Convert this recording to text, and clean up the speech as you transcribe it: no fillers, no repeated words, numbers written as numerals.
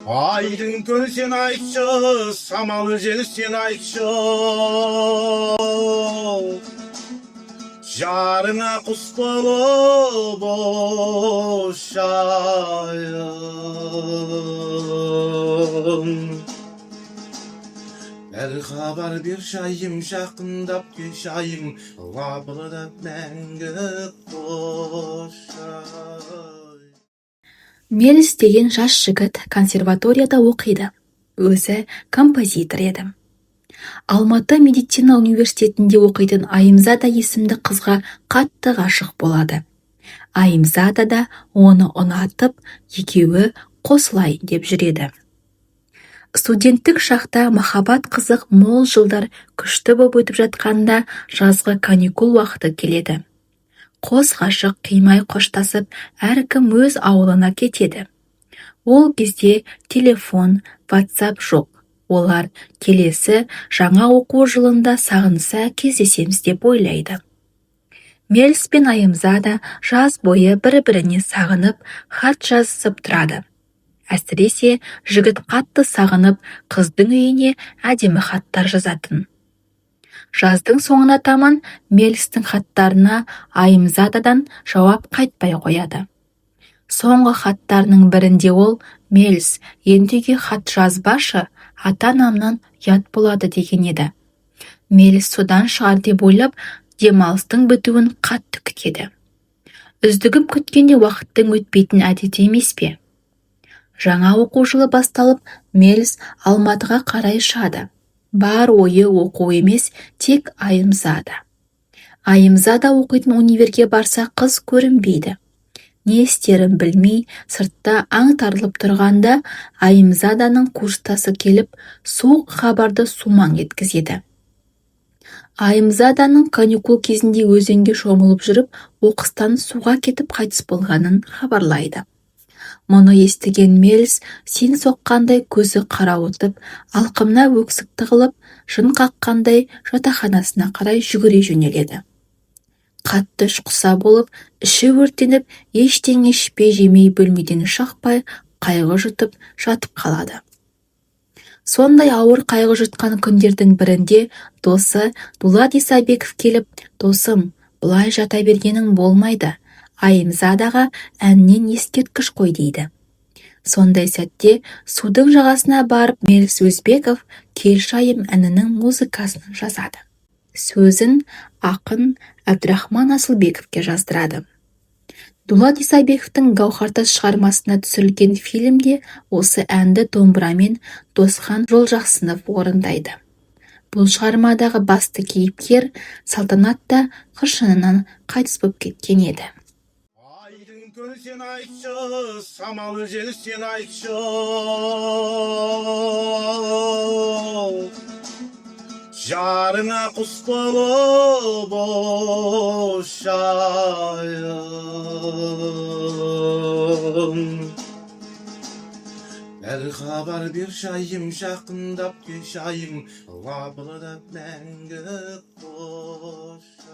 Aydın göl sen aytшы, самалы жел sen aytшы. Жарыңа құс болып ұшайын. Әр хабар бер шайым, жақындап кешайым, лабылдап мәңгі қошай. Мелис деген жас жігіт консерваторияда оқиды. Өзі композитор еді. Алматы медицина университетінде оқитын Айымзада есімді қызға қатты ғашық болады. Айымзада да оны ұнатып, екеуі қосылайын деп жүреді. Студенттік шақта махаббат қызық мол жылдар күшті боп өтіп жатқанда жазғы каникул уақыты келеді. Қос ғашық қимай қоштасып, әркім өз ауылына кетеді. Ол кезде телефон, WhatsApp жоқ. Олар келесі жаңа оқу жылында сағынса кездесеміз деп ойлайды. Мелис пен Айымзада жаз бойы бір-біріне сағынып, хат жазысып тұрады. Әсіресе жігіт қатты сағынып, қыздың үйіне әдемі хаттар жазатын. Жаздың соңына таман Мелистің хаттарына Айымзададан жауап қайтпай қояды. Соңғы хаттарының бірінде ол: «Мелис, енді үйге хат жазбашы, ата-анамнан ұят болады» деген еді. Мелис содан шығар деп ойлап, демалыстың бітуін қатты күтеді. Үздігіп күткенде уақыттың өтпейтін әдеті емес пе? Жаңа оқу жылы басталып, Мелис Алматыға қарай ұшады. Бар ойы оқу емес, тек Айымзада. Айымзада оқитын универге барса қыз көрінбейді. Не істерін білмей, сыртта аңтарылып тұрғанда Айымзаданың курстасы келіп, суық хабарды сумаң еткізеді. Айымзаданың каникул кезінде өзенге шомылып жүріп, оқыстан суға кетіп қайтыс болғанын хабарлайды. Мұны естіген Мелис сен соққандай көзі қарауытып, алқымына өксік тығылып, жын қаққандай жатақханасына қарай жүгіре жөнеледі. Қатты ішқұса болып, іші өртеніп, ештеңе ішпей жемей бөлмеден шықпай, қайғы жұтып жатып қалады. Сондай ауыр қайғы жұтқан күндердің бірінде досы Дулат Исабеков келіп: «Досым, бұлай жата бергенің болмайды. Айымзадаға әннен ескерткіш қой» дейді. Сондай сәтте судың жағасына барып, Мелис Өзбеков «Келші айым» әнінің музыкасын жазады. Сөзін ақын Әбдірахман Асылбековке жаздырады. Дулат Исабековтың Гауһартас шығармасына түсірілген фильмде осы әнді домбырамен Досхан Жолжақсынов орындайды. Бұл шығармадағы басты кейіпкер Салтанат та қыршынынан қайтыс болып кеткен еді. Aydın göl sen aytшы, самалы жел сен aytшы. Жарыңа құс болып ұшайын. Әр хабар бер шайым, жақындап кешайым, лабылдап мәңгі қошайын.